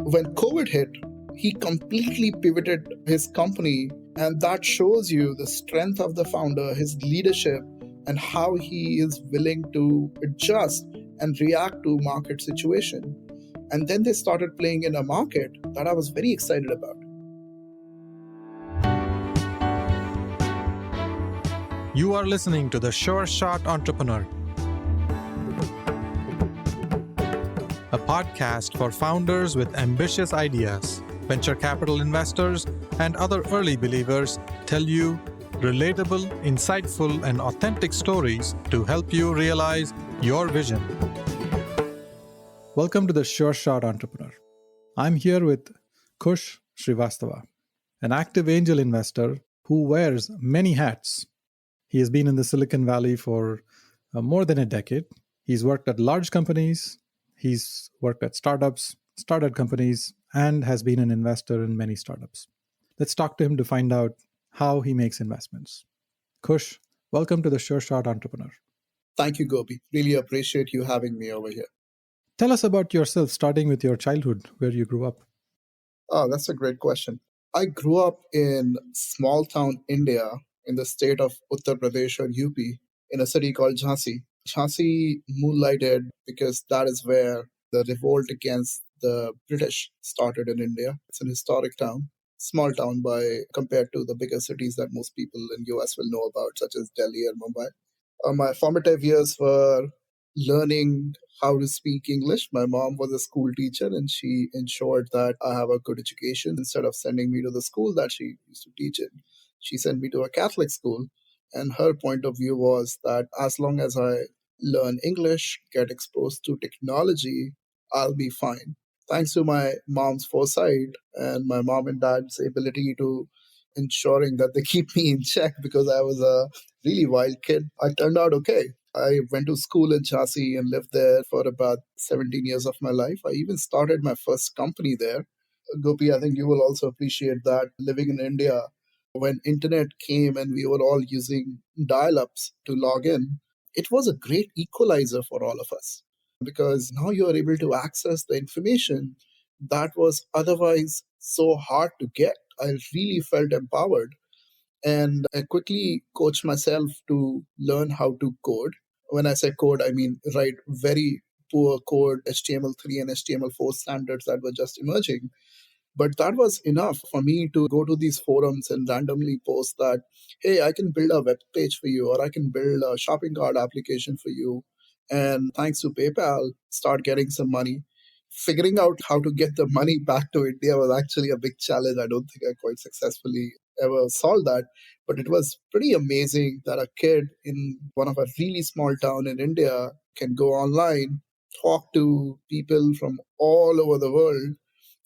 When COVID hit, he completely pivoted his company, and that shows you the strength of the founder, his leadership, and how he is willing to adjust and react to market situation. And then they started playing in a market that I was very excited about. You are listening to the Sure Shot Entrepreneur, a podcast for founders with ambitious ideas. Venture capital investors and other early believers tell you relatable, insightful, and authentic stories to help you realize your vision. Welcome to the Sure Shot Entrepreneur. I'm here with Kush Shrivastava, an active angel investor who wears many hats. He has been in the Silicon Valley for more than a decade. He's worked at large companies, he's worked at startups, started companies, and has been an investor in many startups. Let's talk to him to find out how he makes investments. Kush, welcome to the Sure Shot Entrepreneur. Thank you, Gopi. Really appreciate you having me over here. Tell us about yourself, starting with your childhood, where you grew up. Oh, that's a great question. I grew up in small town India in the state of Uttar Pradesh or UP in a city called Jhansi. Jhansi moonlighted because that is where the revolt against the British started in India. It's an historic town, small town by compared to the bigger cities that most people in US will know about, such as Delhi or Mumbai. My formative years were learning how to speak English. My mom was a school teacher and she ensured that I have a good education. Instead of sending me to the school that she used to teach in, she sent me to a Catholic school. And her point of view was that as long as I learn English, get exposed to technology, I'll be fine. Thanks to my mom's foresight and my mom and dad's ability to ensuring that they keep me in check because I was a really wild kid, I turned out okay. I went to school in Jhansi and lived there for about 17 years of my life. I even started my first company there. Gopi, I think you will also appreciate that living in India, when internet came and we were all using dial-ups to log in, it was a great equalizer for all of us because now you are able to access the information that was otherwise so hard to get. I really felt empowered. And I quickly coached myself to learn how to code. When I say code, I mean write very poor code, HTML3 and HTML4 standards that were just emerging. But that was enough for me to go to these forums and randomly post that, hey, I can build a web page for you, or I can build a shopping cart application for you. And thanks to PayPal, start getting some money. Figuring out how to get the money back to India was actually a big challenge. I don't think I quite successfully ever solved that. But it was pretty amazing that a kid in one of a really small town in India can go online, talk to people from all over the world,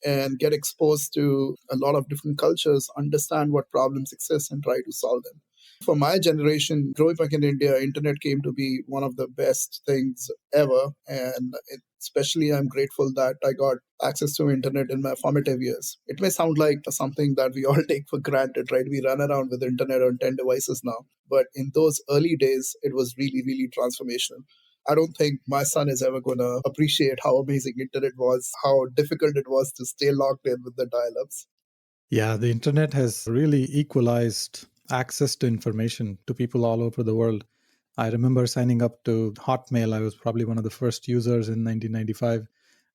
and get exposed to a lot of different cultures, understand what problems exist and try to solve them. For my generation, growing up in India, internet came to be one of the best things ever. And especially I'm grateful that I got access to internet in my formative years. It may sound like something that we all take for granted, right? We run around with internet on 10 devices now. But in those early days, it was really, really transformational. I don't think my son is ever going to appreciate how amazing internet was, how difficult it was to stay logged in with the dial-ups. Yeah, the internet has really equalized access to information to people all over the world. I remember signing up to Hotmail. I was probably one of the first users in 1995.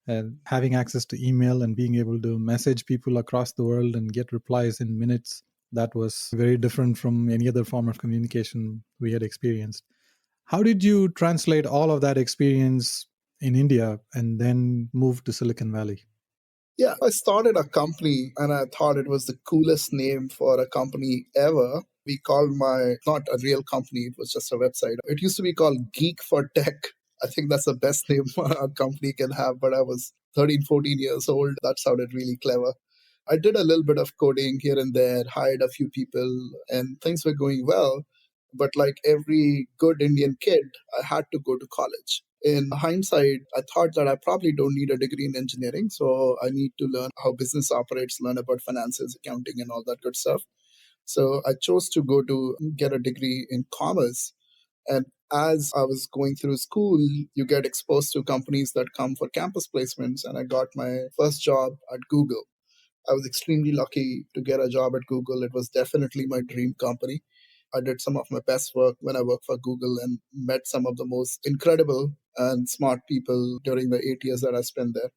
And having access to email and being able to message people across the world and get replies in minutes, that was very different from any other form of communication we had experienced. How did you translate all of that experience in India and then move to Silicon Valley? Yeah, I started a company and I thought it was the coolest name for a company ever. We called not a real company, it was just a website. It used to be called Geek for Tech. I think that's the best name a company can have, but I was 13, 14 years old. That sounded really clever. I did a little bit of coding here and there, hired a few people, and things were going well. But like every good Indian kid, I had to go to college. In hindsight, I thought that I probably don't need a degree in engineering. So I need to learn how business operates, learn about finances, accounting, and all that good stuff. So I chose to go to get a degree in commerce. And as I was going through school, you get exposed to companies that come for campus placements. And I got my first job at Google. I was extremely lucky to get a job at Google. It was definitely my dream company. I did some of my best work when I worked for Google and met some of the most incredible and smart people during the 8 years that I spent there.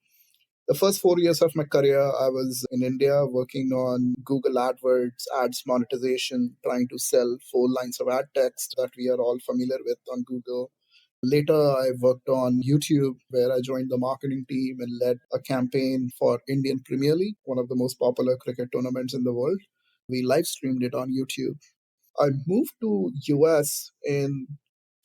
The first 4 years of my career, I was in India working on Google AdWords, ads monetization, trying to sell 4 lines of ad text that we are all familiar with on Google. Later, I worked on YouTube, where I joined the marketing team and led a campaign for Indian Premier League, one of the most popular cricket tournaments in the world. We live streamed it on YouTube. I moved to US in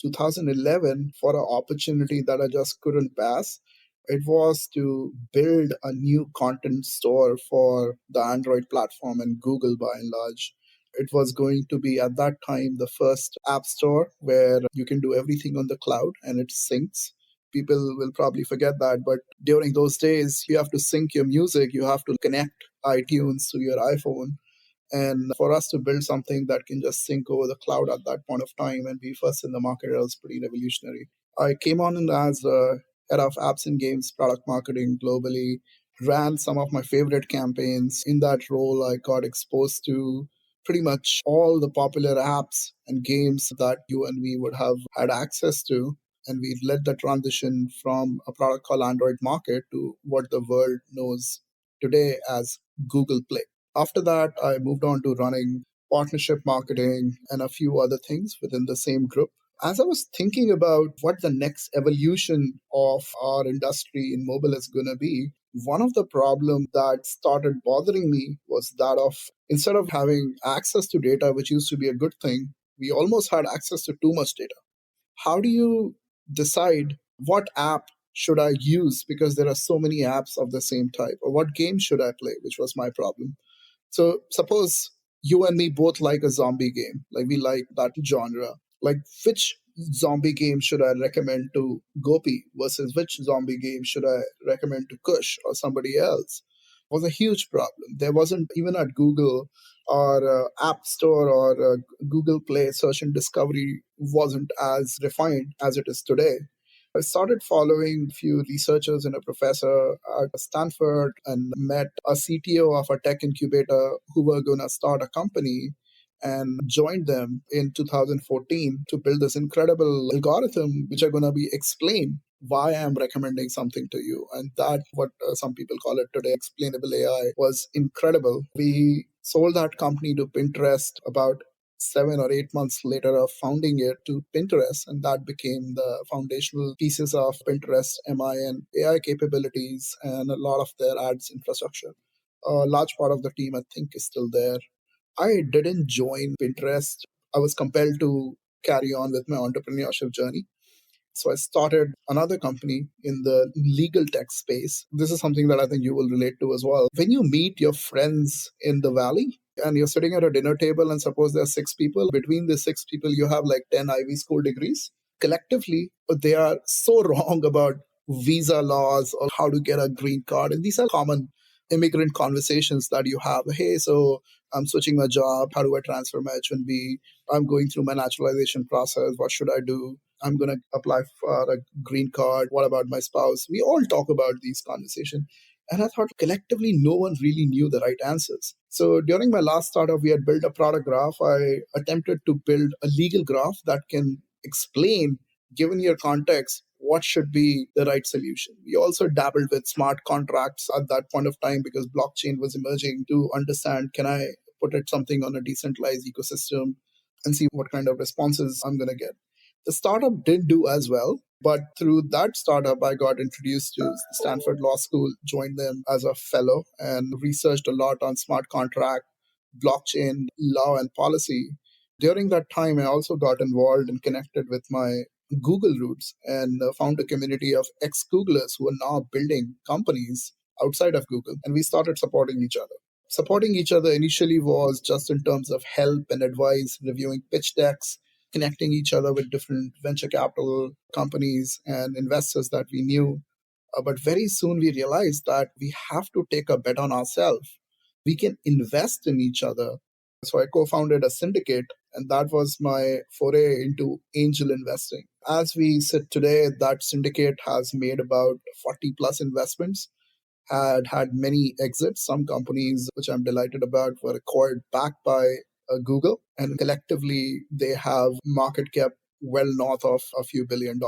2011 for an opportunity that I just couldn't pass. It was to build a new content store for the Android platform and Google by and large. It was going to be at that time the first app store where you can do everything on the cloud and it syncs. People will probably forget that, but during those days, you have to sync your music, you have to connect iTunes to your iPhone, and for us to build something that can just sync over the cloud at that point of time and be first in the market, it was pretty revolutionary. I came on in as a head of apps and games product marketing globally, ran some of my favorite campaigns. In that role, I got exposed to pretty much all the popular apps and games that you and me would have had access to. And we led the transition from a product called Android Market to what the world knows today as Google Play. After that, I moved on to running partnership marketing and a few other things within the same group. As I was thinking about what the next evolution of our industry in mobile is going to be, one of the problems that started bothering me was that of instead of having access to data, which used to be a good thing, we almost had access to too much data. How do you decide what app should I use because there are so many apps of the same type, or what game should I play, which was my problem. So suppose you and me both like a zombie game, like we like that genre. Like which zombie game should I recommend to Gopi versus which zombie game should I recommend to Kush or somebody else? Was a huge problem. There wasn't even at Google or App Store or Google Play search and discovery wasn't as refined as it is today. I started following a few researchers and a professor at Stanford and met a CTO of a tech incubator who were going to start a company and joined them in 2014 to build this incredible algorithm which are going to be explain why I'm recommending something to you. And that, what some people call it today, explainable AI, was incredible. We sold that company to Pinterest about 7 or 8 months later of founding it to Pinterest, and that became the foundational pieces of Pinterest MI and AI capabilities and a lot of their ads infrastructure. A large part of the team, I think, is still there. I didn't join Pinterest. I was compelled to carry on with my entrepreneurship journey. So I started another company in the legal tech space. This is something that I think you will relate to as well. When you meet your friends in the valley and you're sitting at a dinner table and suppose there are 6 people, between the 6 people you have like 10 Ivy School degrees. Collectively, they are so wrong about visa laws or how to get a green card. And these are common immigrant conversations that you have. Hey, so I'm switching my job. How do I transfer my H1B? I'm going through my naturalization process. What should I do? I'm going to apply for a green card. What about my spouse? We all talk about these conversations. And I thought collectively, no one really knew the right answers. So during my last startup, we had built a product graph. I attempted to build a legal graph that can explain, given your context, what should be the right solution. We also dabbled with smart contracts at that point of time because blockchain was emerging to understand, can I put it something on a decentralized ecosystem and see what kind of responses I'm going to get. The startup didn't do as well, but through that startup, I got introduced to Stanford Law School, joined them as a fellow, and researched a lot on smart contract, blockchain, law, and policy. During that time, I also got involved and connected with my Google roots and found a community of ex Googlers who are now building companies outside of Google. And we started supporting each other. Supporting each other initially was just in terms of help and advice, reviewing pitch decks, connecting each other with different venture capital companies and investors that we knew. But very soon we realized that we have to take a bet on ourselves. We can invest in each other. So I co founded a syndicate And that was my foray into angel investing. As we sit today, that syndicate has made about 40 plus investments, had many exits. Some companies, which I'm delighted about, were acquired back by Google, and collectively they have market cap well north of a few $1 billion.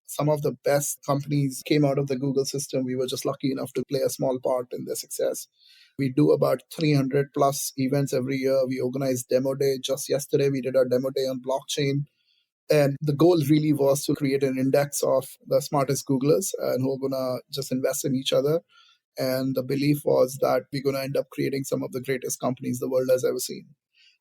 Some of the best companies came out of the Google system. We were just lucky enough to play a small part in their success. We do about 300 plus events every year. We organize demo day. Just yesterday, we did our demo day on blockchain. And the goal really was to create an index of the smartest Googlers and who are going to just invest in each other. And the belief was that we're going to end up creating some of the greatest companies the world has ever seen.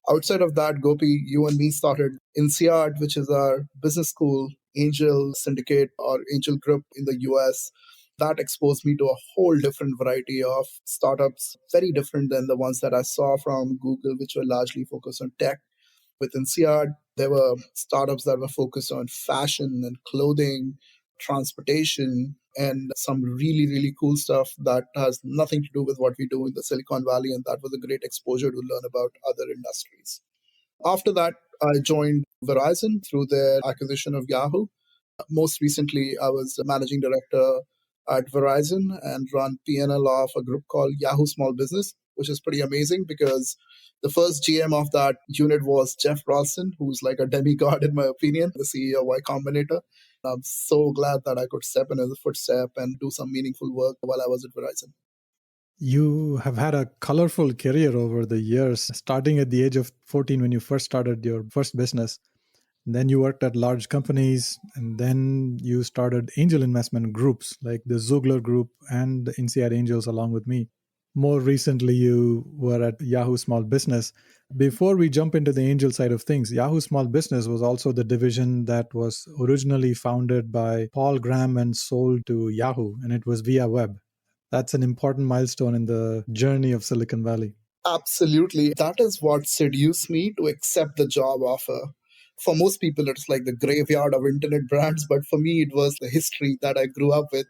Outside of that, Gopi, you and me started INSEAD, which is our business school, angel syndicate or angel group in the US. That exposed me to a whole different variety of startups, very different than the ones that I saw from Google, which were largely focused on tech. With INSEAD, there were startups that were focused on fashion and clothing, transportation, and some really, really cool stuff that has nothing to do with what we do in the Silicon Valley. And that was a great exposure to learn about other industries. After that, I joined Verizon through their acquisition of Yahoo. Most recently, I was the managing director at Verizon and run P&L of a group called Yahoo Small Business, which is pretty amazing because the first GM of that unit was Jeff Ralston, who's like a demigod in my opinion, the CEO of Y Combinator. I'm so glad that I could step in as a footstep and do some meaningful work while I was at Verizon. You have had a colorful career over the years, starting at the age of 14 when you first started your first business. Then you worked at large companies, and then you started angel investment groups like the Zugler Group and the INSEAD Angels along with me. More recently, you were at Yahoo Small Business. Before we jump into the angel side of things, Yahoo Small Business was also the division that was originally founded by Paul Graham and sold to Yahoo, and it was via web. That's an important milestone in the journey of Silicon Valley. Absolutely. That is what seduced me to accept the job offer. For most people, it's like the graveyard of internet brands, but for me, it was the history that I grew up with.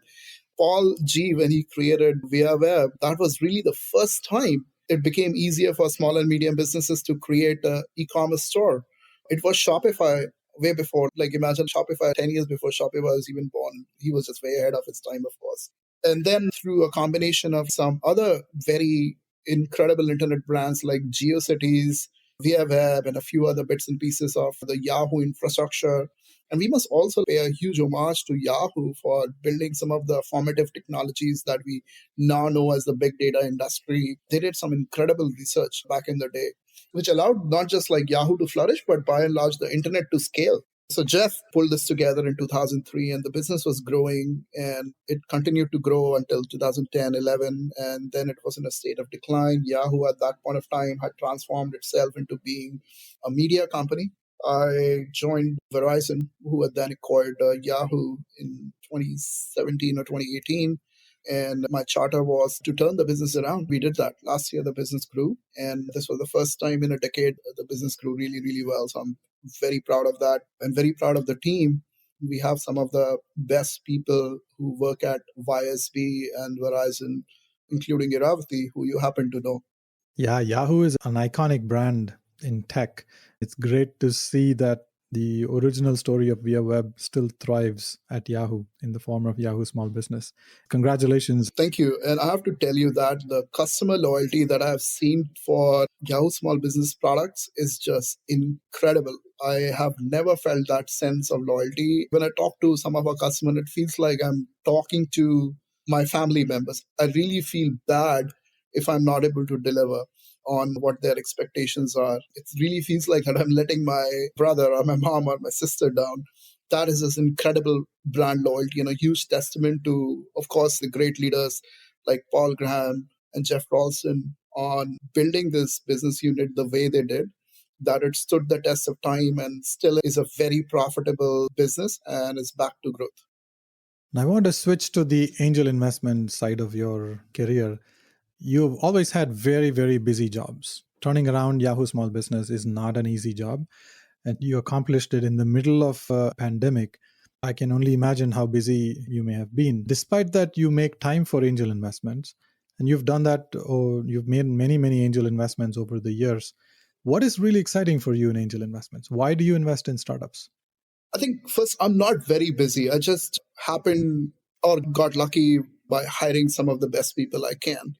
Paul G, when he created Via Web, that was really the first time it became easier for small and medium businesses to create an e-commerce store. It was Shopify way before. Like imagine Shopify 10 years before Shopify was even born. He was just way ahead of his time, of course. And then through a combination of some other very incredible internet brands like GeoCities, Via Web, and a few other bits and pieces of the Yahoo infrastructure. And we must also pay a huge homage to Yahoo for building some of the formative technologies that we now know as the big data industry. They did some incredible research back in the day, which allowed not just like Yahoo to flourish, but by and large the internet to scale. So Jeff pulled this together in 2003 and the business was growing and it continued to grow until 2010, 11. And then it was in a state of decline. Yahoo at that point of time had transformed itself into being a media company. I joined Verizon, who had then acquired Yahoo in 2017 or 2018. And my charter was to turn the business around. We did that. Last year, the business grew. And this was the first time in a decade the business grew really, really well. So I'm very proud of that and very proud of the team. We have some of the best people who work at YSB and Verizon, including Iravati, who you happen to know. Yeah, Yahoo is an iconic brand in tech. It's great to see that the original story of Via Web still thrives at Yahoo in the form of Yahoo Small Business. Congratulations. Thank you. And I have to tell you that the customer loyalty that I've seen for Yahoo Small Business products is just incredible. I have never felt that sense of loyalty. When I talk to some of our customers, it feels like I'm talking to my family members. I really feel bad if I'm not able to deliver on what their expectations are. It really feels like that I'm letting my brother or my mom or my sister down. That is this incredible brand loyalty and a huge testament to, of course, the great leaders like Paul Graham and Jeff Ralston on building this business unit the way they did, that it stood the test of time and still is a very profitable business and is back to growth. Now, I want to switch to the angel investment side of your career. You've always had very, very busy jobs. Turning around Yahoo Small Business is not an easy job, and you accomplished it in the middle of a pandemic. I can only imagine how busy you may have been. Despite that, you make time for angel investments, and you've done that, or you've made many, many angel investments over the years. What is really exciting for you in angel investments? Why do you invest in startups? I think first, I'm not very busy. I just happened or got lucky by hiring some of the best people I can.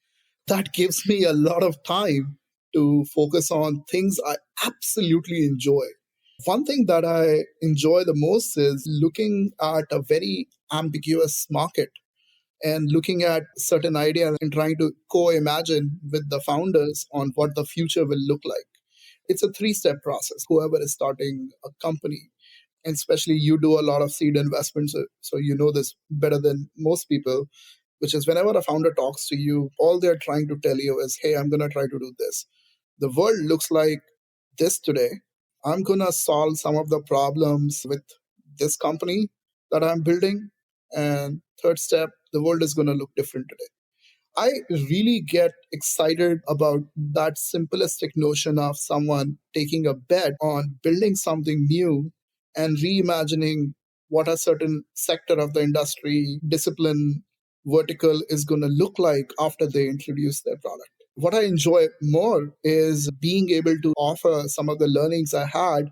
That gives me a lot of time to focus on things I absolutely enjoy. One thing that I enjoy the most is looking at a very ambiguous market and looking at certain ideas and trying to co-imagine with the founders on what the future will look like. It's a three-step process. Whoever is starting a company, and especially you do a lot of seed investments, so you know this better than most people, which is whenever a founder talks to you, all they're trying to tell you is, hey, I'm going to try to do this. The world looks like this today. I'm going to solve some of the problems with this company that I'm building. And third step, the world is going to look different today. I really get excited about that simplistic notion of someone taking a bet on building something new and reimagining what a certain sector of the industry, discipline, vertical is going to look like after they introduce their product. What I enjoy more is being able to offer some of the learnings I had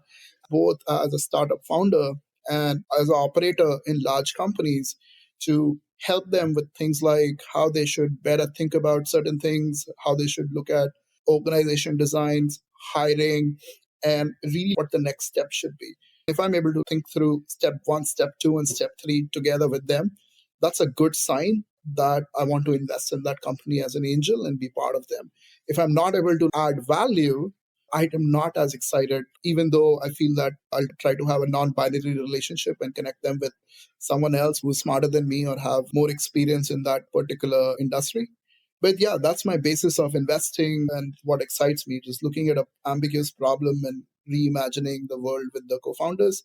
both as a startup founder and as an operator in large companies to help them with things like how they should better think about certain things, how they should look at organization designs, hiring, and really what the next step should be. If I'm able to think through step one, step two, and step three together with them, that's a good sign that I want to invest in that company as an angel and be part of them. If I'm not able to add value, I am not as excited, even though I feel that I'll try to have a non binary relationship and connect them with someone else who's smarter than me or have more experience in that particular industry. But yeah, that's my basis of investing and what excites me, just looking at an ambiguous problem and reimagining the world with the co founders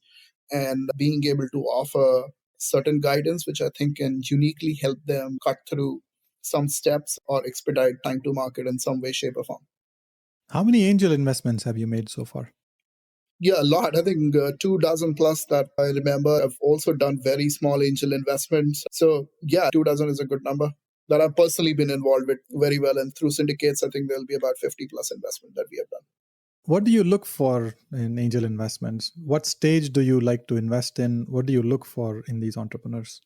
and being able to offer certain guidance, which I think can uniquely help them cut through some steps or expedite time to market in some way, shape, or form. How many angel investments have you made so far? Yeah, a lot. I think 2 dozen plus that I remember. I've also done very small angel investments. So, yeah, 2 dozen is a good number that I've personally been involved with very well. And through syndicates, I think there'll be about 50 plus investment that we have done. What do you look for in angel investments? What stage do you like to invest in? What do you look for in these entrepreneurs?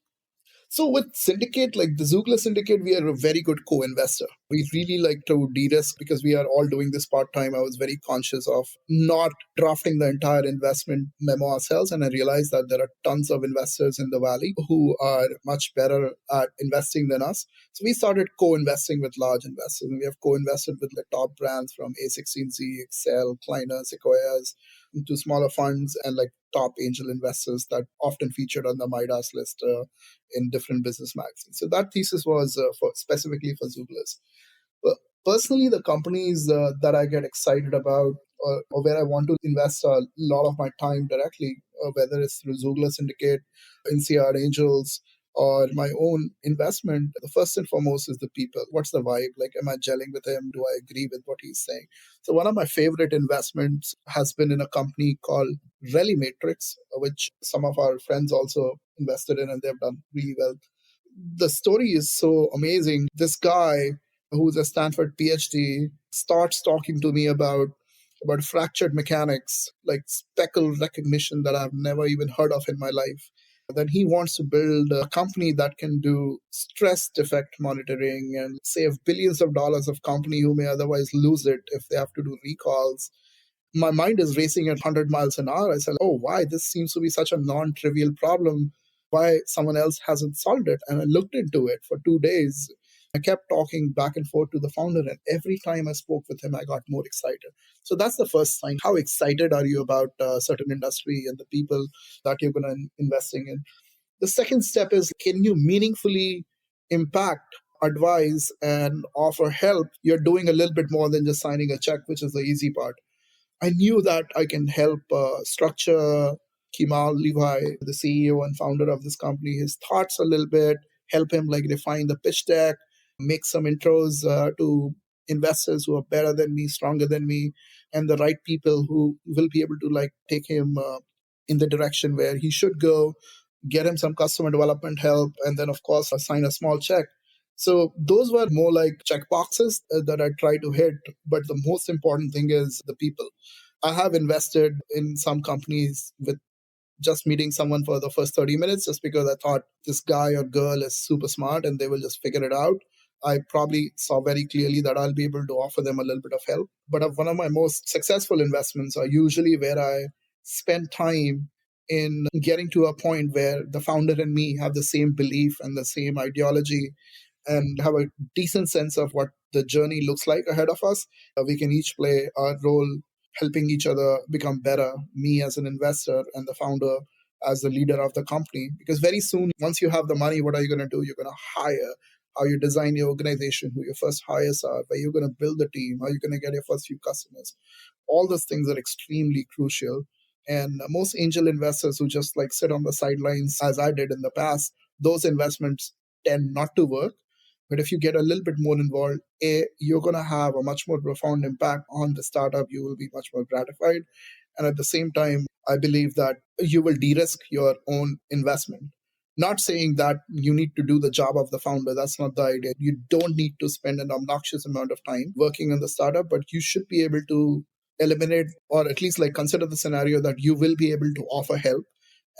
So with syndicate, like the Zoogla syndicate, we are a very good co-investor. We really like to de-risk because we are all doing this part-time. I was very conscious of not drafting the entire investment memo ourselves. And I realized that there are tons of investors in the Valley who are much better at investing than us. So we started co-investing with large investors. And we have co-invested with the top brands from A16Z, Excel, Kleiner, Sequoias, to smaller funds and like top angel investors that often featured on the Midas list in different business magazines. So that thesis was for specifically for Zooglas. But personally, the companies that I get excited about or where I want to invest a lot of my time directly, whether it's through Zoogla Syndicate, NCR Angels, or my own investment, the first and foremost is the people. What's the vibe? Like, am I gelling with him? Do I agree with what he's saying? So, one of my favorite investments has been in a company called Relimatrix, which some of our friends also invested in and they've done really well. The story is so amazing. This guy who's a Stanford PhD starts talking to me about fractured mechanics, like speckle recognition that I've never even heard of in my life. Then he wants to build a company that can do stress defect monitoring and save billions of dollars of company who may otherwise lose it if they have to do recalls. My mind is racing at 100 miles an hour. I said, oh, why? This seems to be such a non trivial problem. Why someone else hasn't solved it? And I looked into it for 2 days. I kept talking back and forth to the founder, and every time I spoke with him, I got more excited. So that's the first sign. How excited are you about a certain industry and the people that you're going to investing in? The second step is, can you meaningfully impact, advise, and offer help? You're doing a little bit more than just signing a check, which is the easy part. I knew that I can help structure Kemal Levi, the CEO and founder of this company, his thoughts a little bit, help him like refine the pitch deck, make some intros to investors who are better than me, stronger than me, and the right people who will be able to like take him in the direction where he should go, get him some customer development help, and then of course sign a small check. So those were more like check boxes that I try to hit. But the most important thing is the people. I have invested in some companies with just meeting someone for the first 30 minutes just because I thought this guy or girl is super smart and they will just figure it out. I probably saw very clearly that I'll be able to offer them a little bit of help. But one of my most successful investments are usually where I spend time in getting to a point where the founder and me have the same belief and the same ideology and have a decent sense of what the journey looks like ahead of us. We can each play our role helping each other become better, me as an investor and the founder as the leader of the company. Because very soon, once you have the money, what are you going to do? You're going to hire, how you design your organization, who your first hires are, where you're going to build the team, how you're going to get your first few customers. All those things are extremely crucial. And most angel investors who just like sit on the sidelines, as I did in the past, those investments tend not to work. But if you get a little bit more involved, you're going to have a much more profound impact on the startup. You will be much more gratified. And at the same time, I believe that you will de risk your own investment. Not saying that you need to do the job of the founder. That's not the idea. You don't need to spend an obnoxious amount of time working on the startup, but you should be able to eliminate or at least like consider the scenario that you will be able to offer help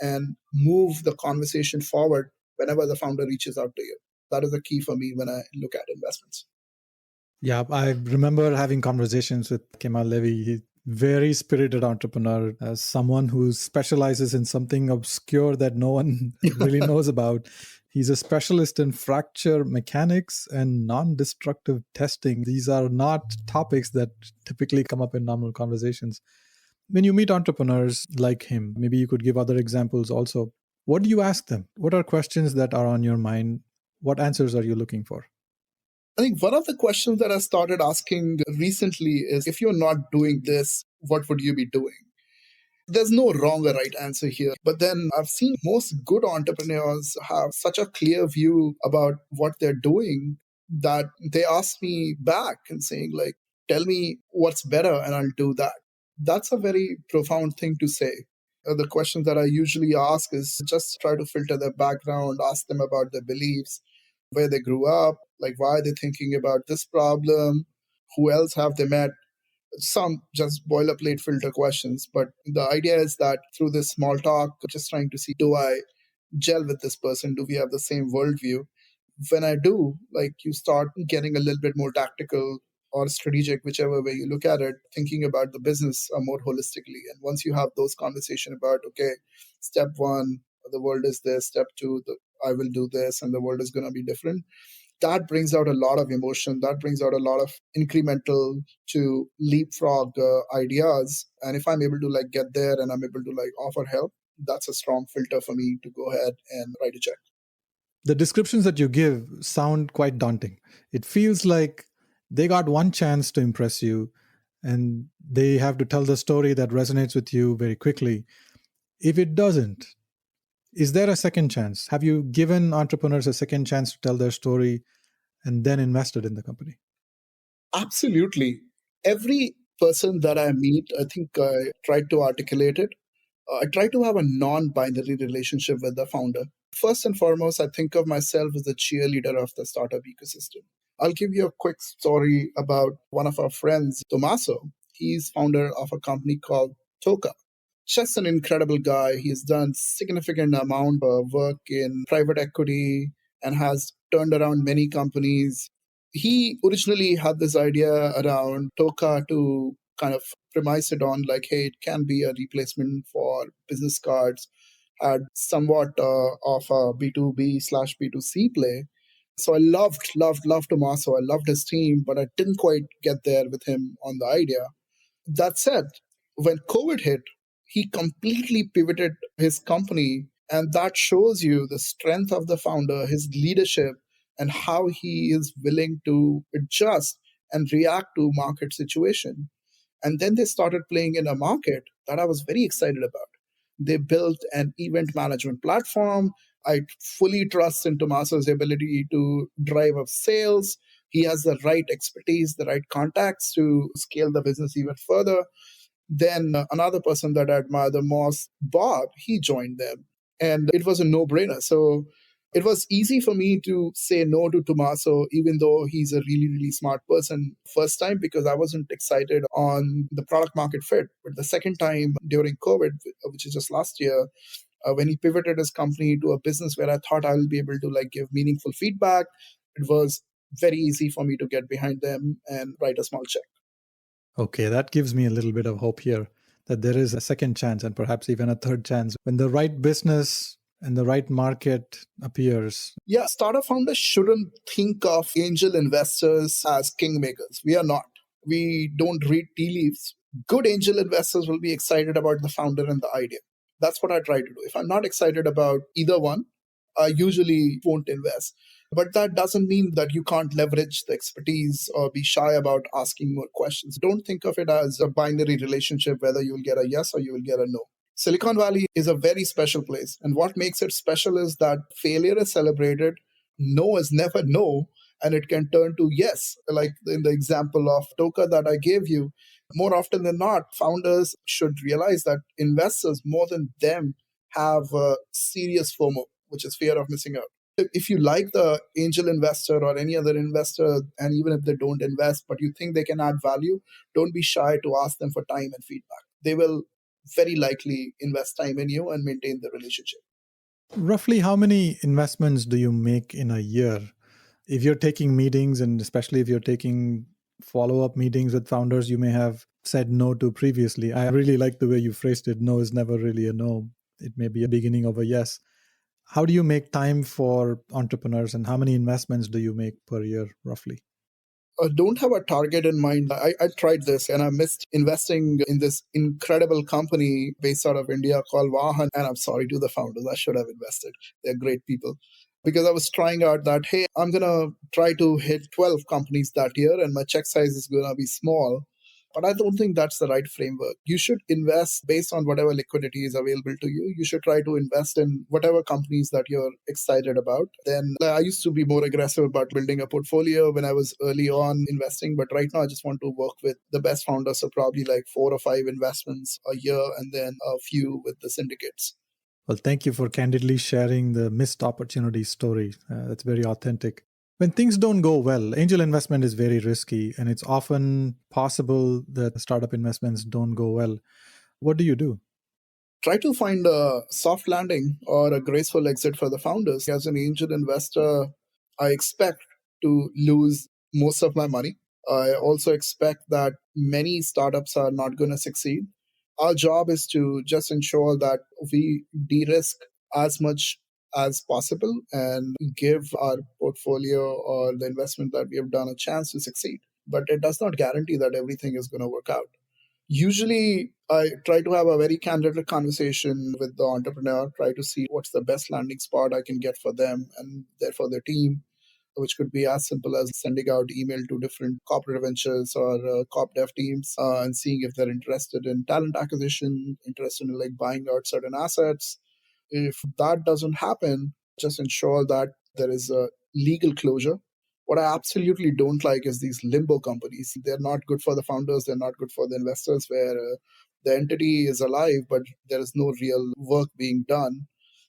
and move the conversation forward whenever the founder reaches out to you. That is the key for me when I look at investments. Yeah, I remember having conversations with Kemal Levy. He's very spirited entrepreneur, as someone who specializes in something obscure that no one really knows about. He's a specialist in fracture mechanics and non-destructive testing. These are not topics that typically come up in normal conversations. When you meet entrepreneurs like him, maybe you could give other examples also. What do you ask them? What are questions that are on your mind? What answers are you looking for? I think one of the questions that I started asking recently is if you're not doing this, what would you be doing? There's no wrong or right answer here. But then I've seen most good entrepreneurs have such a clear view about what they're doing that they ask me back and saying, like, tell me what's better and I'll do that. That's a very profound thing to say. The questions that I usually ask is just try to filter their background, ask them about their beliefs, where they grew up, like why are they thinking about this problem, who else have they met, some just boilerplate filter questions. But the idea is that through this small talk, just trying to see, do I gel with this person? Do we have the same worldview? When I do, like you start getting a little bit more tactical or strategic, whichever way you look at it, thinking about the business more holistically. And once you have those conversations about, okay, step one, the world is this, step two, I will do this, and the world is going to be different, that brings out a lot of emotion. That brings out a lot of incremental to leapfrog ideas. And if I'm able to like get there and I'm able to like offer help, that's a strong filter for me to go ahead and write a check. The descriptions that you give sound quite daunting. It feels like they got one chance to impress you and they have to tell the story that resonates with you very quickly. If it doesn't, is there a second chance? Have you given entrepreneurs a second chance to tell their story and then invested in the company? Absolutely. Every person that I meet, I think I tried to articulate it. I try to have a non binary relationship with the founder. First and foremost, I think of myself as the cheerleader of the startup ecosystem. I'll give you a quick story about one of our friends, Tommaso. He's founder of a company called Toka. Just an incredible guy. He's done significant amount of work in private equity and has turned around many companies. He originally had this idea around Toka to kind of premise it on like, hey, it can be a replacement for business cards, had somewhat of a B2B slash B2C play. So I loved Tommaso. I loved his team, but I didn't quite get there with him on the idea. That said, when COVID hit, he completely pivoted his company. And that shows you the strength of the founder, his leadership, and how he is willing to adjust and react to market situation. And then they started playing in a market that I was very excited about. They built an event management platform. I fully trust in Tomaso's ability to drive up sales. He has the right expertise, the right contacts to scale the business even further. Then another person that I admire the most, Bob, he joined them. And it was a no brainer. So It was easy for me to say no to Tommaso, even though he's a really, really smart person first time, because I wasn't excited on the product market fit. But the second time during COVID, which is just last year, when he pivoted his company to a business where I thought I will be able to like give meaningful feedback, it was very easy for me to get behind them and write a small check. Okay, that gives me a little bit of hope here that there is a second chance and perhaps even a third chance when the right business and the right market appears. Yeah, startup founders shouldn't think of angel investors as kingmakers. We are not. We don't read tea leaves. Good angel investors will be excited about the founder and the idea. That's what I try to do. If I'm not excited about either one, I usually won't invest. But that doesn't mean that you can't leverage the expertise or be shy about asking more questions. Don't think of it as a binary relationship, whether you'll get a yes or you will get a no. Silicon Valley is a very special place. And what makes it special is that failure is celebrated, no is never no, and it can turn to yes. Like in the example of Toka that I gave you, more often than not, founders should realize that investors, more than them, have serious FOMO, which is fear of missing out. If you like the angel investor or any other investor, and even if they don't invest, but you think they can add value, don't be shy to ask them for time and feedback. They will very likely invest time in you and maintain the relationship. Roughly, how many investments do you make in a year? If you're taking meetings, and especially if you're taking follow up meetings with founders you may have said no to previously, I really like the way you phrased it. No is never really a no, it may be a beginning of a yes. How do you make time for entrepreneurs, and how many investments do you make per year, roughly? Don't have a target in mind. I tried this and I missed investing in this incredible company based out of India called Vahan. And I'm sorry to the founders, I should have invested. They're great people. Because I was trying out that, hey, I'm going to try to hit 12 companies that year and my check size is going to be small. But I don't think that's the right framework. You should invest based on whatever liquidity is available to you. You should try to invest in whatever companies that you're excited about. Then I used to be more aggressive about building a portfolio when I was early on investing. But right now, I just want to work with the best founders. So probably like 4 or 5 investments a year and then a few with the syndicates. Well, thank you for candidly sharing the missed opportunity story. That's very authentic. When things don't go well, angel investment is very risky, and it's often possible that startup investments don't go well. What do you do? Try to find a soft landing or a graceful exit for the founders. As an angel investor, I expect to lose most of my money. I also expect that many startups are not going to succeed. Our job is to just ensure that we de risk as much as possible and give our portfolio or the investment that we have done a chance to succeed. But it does not guarantee that everything is going to work out. Usually, I try to have a very candid conversation with the entrepreneur, try to see what's the best landing spot I can get for them and therefore their team, which could be as simple as sending out email to different corporate ventures or corp dev teams and seeing if they're interested in talent acquisition, interested in like buying out certain assets. If that doesn't happen, just ensure that there is a legal closure. What I absolutely don't like is these limbo companies. They're not good for the founders, they're not good for the investors, where the entity is alive, but there is no real work being done.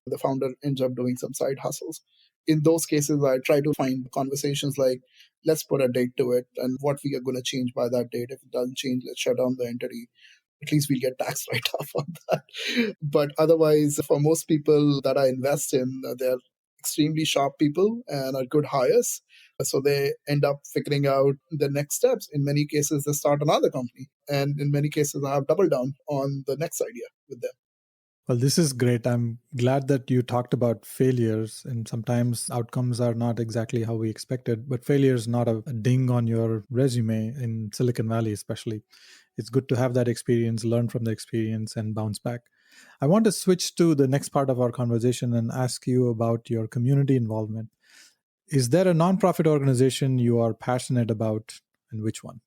The founder ends up doing some side hustles. In those cases, I try to find conversations like, let's put a date to it and what we are going to change by that date. If it doesn't change, let's shut down the entity. At least we'll get tax write off on that. But otherwise, for most people that I invest in, they're extremely sharp people and are good hires. So they end up figuring out the next steps. In many cases, they start another company. And in many cases, I have doubled down on the next idea with them. Well, this is great. I'm glad that you talked about failures, and sometimes outcomes are not exactly how we expected, but failure is not a ding on your resume in Silicon Valley, especially. It's good to have that experience, learn from the experience, and bounce back. I want to switch to the next part of our conversation and ask you about your community involvement. Is there a nonprofit organization you are passionate about, and which one?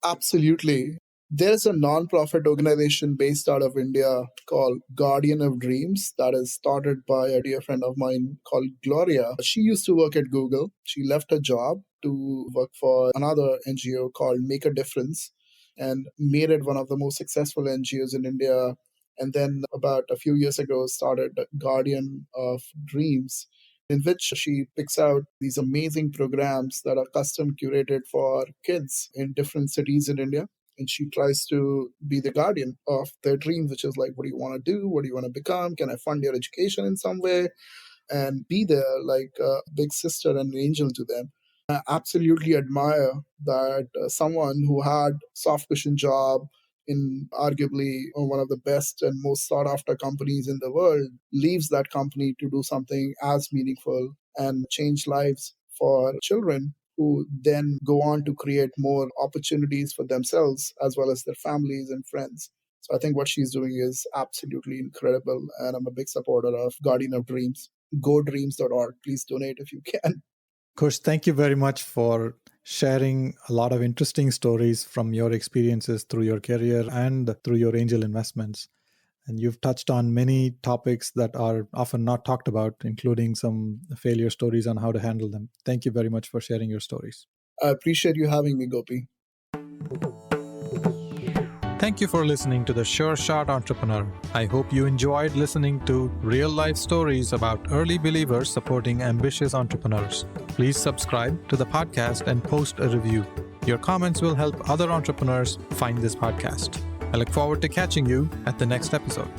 Absolutely. There's a nonprofit organization based out of India called Guardian of Dreams that is started by a dear friend of mine called Gloria. She used to work at Google. She left her job to work for another NGO called Make a Difference and made it one of the most successful NGOs in India. And then about a few years ago started Guardian of Dreams. in which she picks out these amazing programs that are custom curated for kids in different cities in India. And she tries to be the guardian of their dreams, which is like, what do you want to do? What do you want to become? Can I fund your education in some way? And be there like a big sister and an angel to them. I absolutely admire that someone who had soft cushion job in arguably one of the best and most sought after companies in the world leaves that company to do something as meaningful and change lives for children who then go on to create more opportunities for themselves as well as their families and friends. So I think what she's doing is absolutely incredible, and I'm a big supporter of Guardian of Dreams. GoDreams.org. Please donate if you can. Kush, thank you very much for sharing a lot of interesting stories from your experiences through your career and through your angel investments. And you've touched on many topics that are often not talked about, including some failure stories on how to handle them. Thank you very much for sharing your stories. I appreciate you having me, Gopi. Thank you for listening to The Sure Shot Entrepreneur. I hope you enjoyed listening to real-life stories about early believers supporting ambitious entrepreneurs. Please subscribe to the podcast and post a review. Your comments will help other entrepreneurs find this podcast. I look forward to catching you at the next episode.